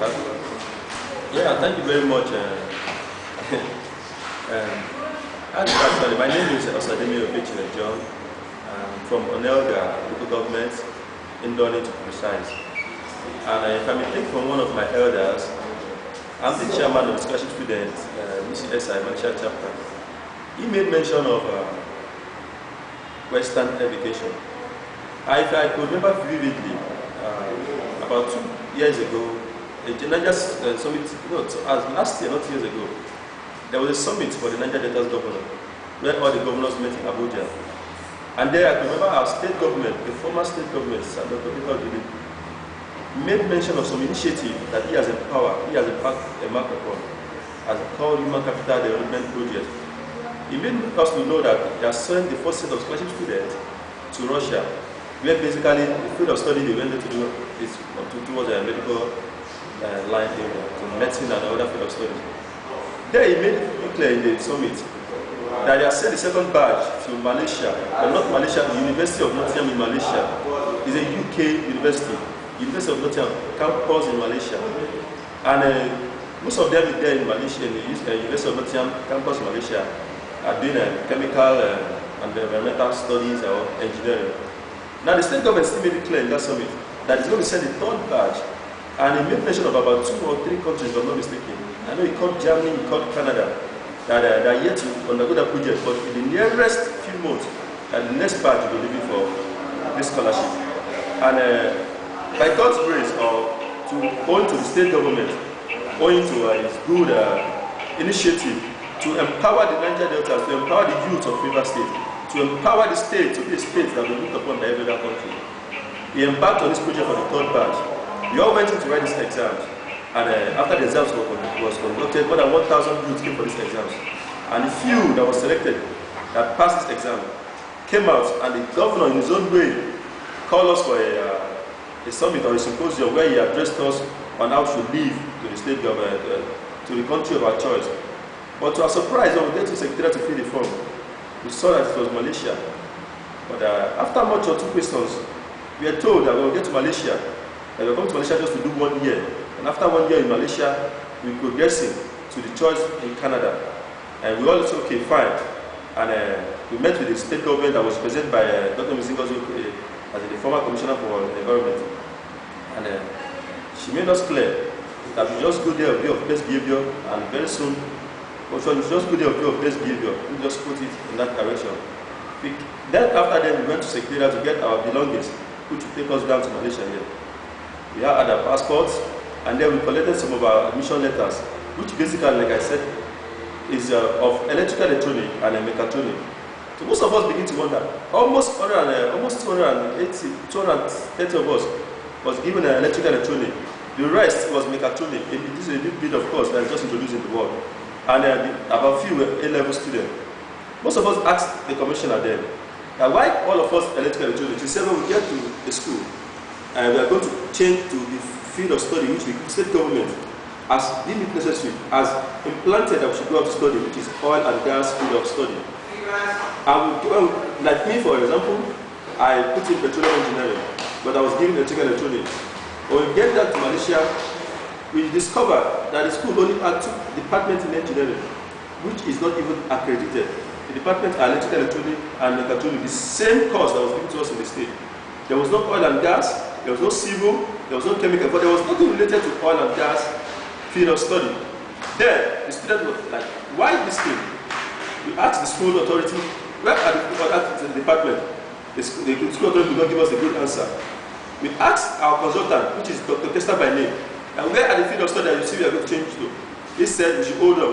start? Yeah, thank you very much. Actually, my name is Osademi Obechile John. I'm from Onelga local government in Donny to be precise. And if I may take from one of my elders, I'm the chairman of the scholarship students, UCSI Malaysia chapter. He made mention of Western education. If I could remember vividly, about 2 years ago, a Niger summit, last year, not 2 years ago, there was a summit for the Niger Delta's governor, where all the governors met in Abuja. And there I could remember our state government, the former state government, made mention of some initiative that he has empowered, he has embarked upon, as called Human Capital Development Project. He made us to know that they are sending the first set of scholarship students to Russia, where basically the field of study they went to do is towards a medical line area, to medicine and other field of study. There he made it clear in the summit that they are sending the second batch to Malaysia, but not Malaysia, the University of Nottingham in Malaysia. It's a UK university, University of Nottingham campus in Malaysia. And most of them there in Malaysia, in the University of Nottingham campus in Malaysia, are doing chemical and environmental studies or engineering. Now the state government still made it clear in that summit that it's going to send the third batch, and he made mention of about 2 or 3 countries, if I'm not mistaken. I know he called Germany, he called Canada, that are yet to undergo that project, but in the nearest few months, the next batch will be looking for this scholarship. And by God's grace, owing to the state government, owing to his good initiative to empower the Niger Delta, to empower the youth of River State, to empower the state to be a state that will look upon by every other country. He embarked on this project for the third batch. We all went in to write these exams, and after the exams was conducted, more than 1,000 youths came for these exams. And the few that was selected, that passed this exam, came out, and the governor in his own way called us for a summit or a symposium where he addressed us on how to live to the state government, to the country of our choice. But to our surprise, when we get to Secretariat to fill the form, we saw that it was Malaysia. But after much or 2 questions, we are told that when we get to Malaysia, that we are coming to Malaysia just to do 1 year. And after 1 year in Malaysia, we are progressing to the choice in Canada. And we all said, okay, fine. And we met with the state government that was presented by Dr. Mizingozo as the former commissioner for the environment. And she made us clear that we just go there a view of best behavior, and very soon, we just go there a view of best behavior. We just put it in that direction. Then after that, we went to Secretariat to get our belongings, which will take us down to Malaysia here. We had our passports, and then we collected some of our admission letters, which basically, like I said, is of electrical electronic and mechatronic. So most of us begin to wonder, almost 230 of us was given an electrical electronic. The rest was mechatronic. This is a new bit, of course, that is just introduced in the world. And about few A-level students. Most of us asked the commissioner then, why all of us electrical electronics? He said, when we get to the school, we are going to change to the field of study which the state government has deemed it necessary, has implanted that we should go out to study, which is oil and gas field of study. And like me, for example, I put in petroleum engineering, but I was given electrical electronics. When we get that to Malaysia, we discovered that the school only had 2 departments in engineering, which is not even accredited. The departments are electrical electronic and mechatronic, the same course that was given to us in the state. There was no oil and gas, there was no civil, there was no chemical, but there was nothing related to oil and gas field of study. Then the student was like, why this thing? We asked the school authority, where are the department? The school authority did not give us a good answer. We asked our consultant, which is Dr. Kester by name, and where are the field of study that you see we are going to change to? He said we should hold on,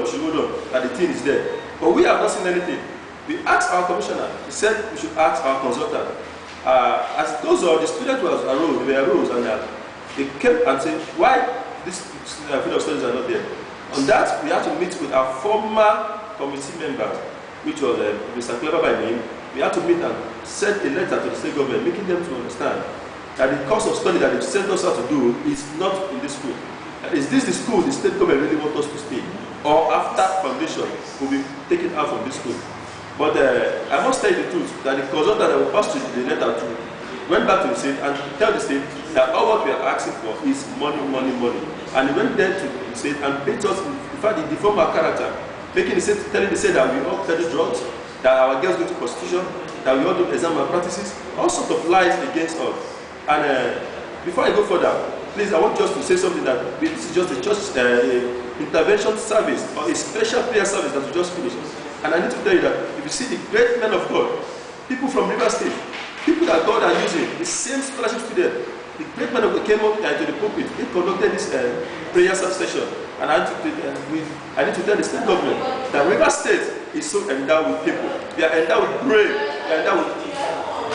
that the thing is there. But we have not seen anything. We asked our commissioner, he said we should ask our consultant. As it goes on, the students arose, and they came and said, why this field of studies are not there? On that, we had to meet with our former committee members, which was Mr. Clever by name. We had to meet and send a letter to the state government, making them to understand that the course of study that they sent us out to do is not in this school. Is this the school the state government really wants us to stay? Or after foundation, will be taken out from this school? But I must tell you the truth, that the consultant that will pass to the letter to went back to the state and tell the state that all what we are asking for is money, money, money. And he went there to say and paint us, in fact, he deformed our character, making the state, telling the state that we all peddle drugs, that our girls go to prostitution, that we all do exam malpractices, all sorts of lies against us. And before I go further, please, I want just to say something that this is just a church intervention service or a special prayer service that we just finished. And I need to tell you that if you see the great men of God, people from River State, people that God are using, the same scholarship student, the great men of God came up to the pulpit, they conducted this prayer session. And I need to tell the state government that River State is so endowed with people. They are endowed with brain, they are endowed with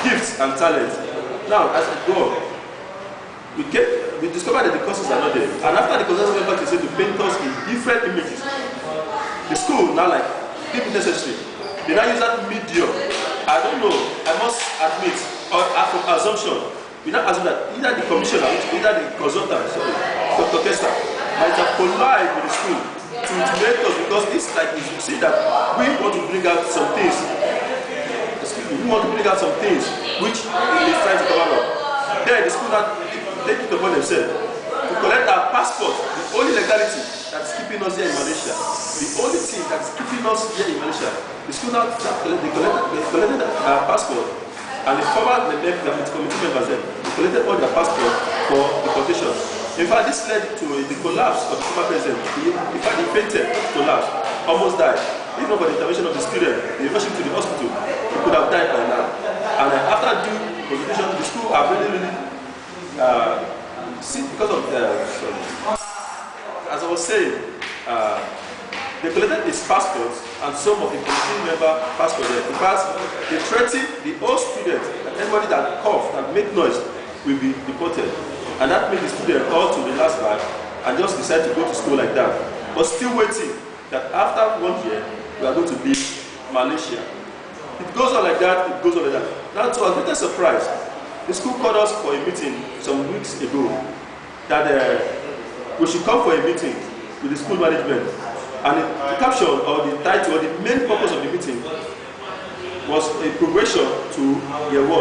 gifts and talents. Now, as a God, we discovered that the courses are not there. And after the courses went back to say to paint us in different images, the school now like, deep necessary. They now use that medium. I don't know, I must admit, or from assumption, we now assume that either the commissioner, either the consultant, sorry, Dr. Kester, might have collided with the school to intimidate us because it's like you see that we want to bring out some things. Excuse me, we want to bring out some things which is trying to cover up. Then the school now take it upon themselves to collect our passport, the only legality that's keeping us here in Malaysia. The only thing that's keeping us here in Malaysia. The school now collected our passport, and the former committee members then collected all their passport for deportation. In fact, this led to the collapse of the former president. In fact, he fainted, collapsed, almost died. If not for the intervention of the student, they rushed him to the hospital. He could have died by now. And after due consultation, the school are really sick because of as I was saying, they collected his passports and some of the committee member passports there because they threatened the old students that anybody that cough and make noise will be deported. And that made the student all to relax back and just decide to go to school like that. But still waiting that after 1 year, we are going to leave Malaysia. It goes on like that, it goes on like that. Now, to our greatest surprise, the school called us for a meeting some weeks ago that we should come for a meeting with the school management. And the caption or the title or the main purpose of the meeting was a progression to year 1.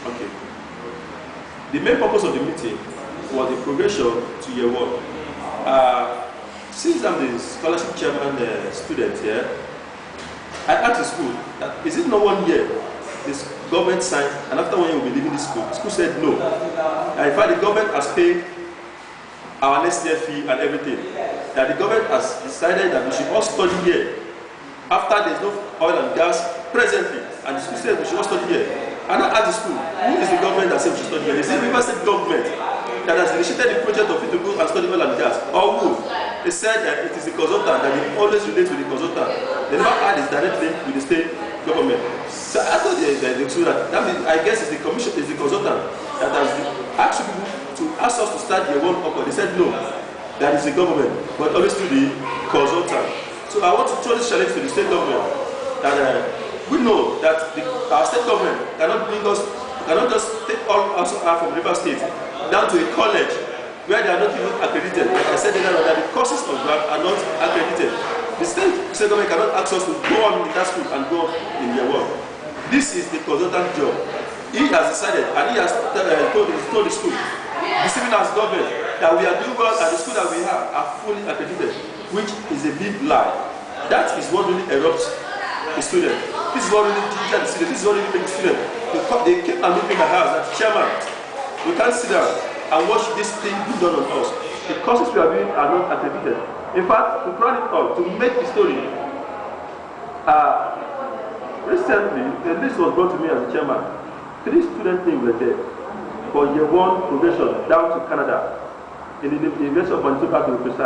Okay. The main purpose of the meeting was a progression to year 1. Since I'm the scholarship chairman student here, I asked the school, that, is it not 1 year this government signed and after 1 year we'll be leaving this school? The school said no. And in fact, the government has paid our next year fee and everything. That the government has decided that we should all study here after there's no oil and gas presently. And the school said we should all study here. And I asked the school, who is the government that said we should study here? They said River State government that has initiated the project of it to go and study oil and gas. Or who? They said that it is the consultant, that they always relate with the consultant. They never had this direct link with the state government. So I thought the school that means, I guess it's the commission, it's the consultant that has asked people to ask us to start year 1 upward. They said no, that is the government, but always to the consultant. So I want to throw this challenge to the state government that we know that our state government cannot bring us, cannot just take all us from River State down to a college where they are not even accredited. Like I said earlier, that the courses of grant are not accredited. The state government cannot ask us to go on in that school and go on in year 1. This is the consultant job. He has decided and he has told the school, deceiving us government, that we are doing well and the school that we have are fully accredited, which is a big lie. That is what really erupts the student. This is what really ginger the student. This is what really makes the student. They came and looked in my house that, chairman, we can't sit down and watch this thing be done on us. The courses we are doing are not accredited. In fact, to run it up, to make the story, recently, the list was brought to me as a chairman. 3 student teams were there for year 1 progression down to Canada, in the University of Manitoba to be precise.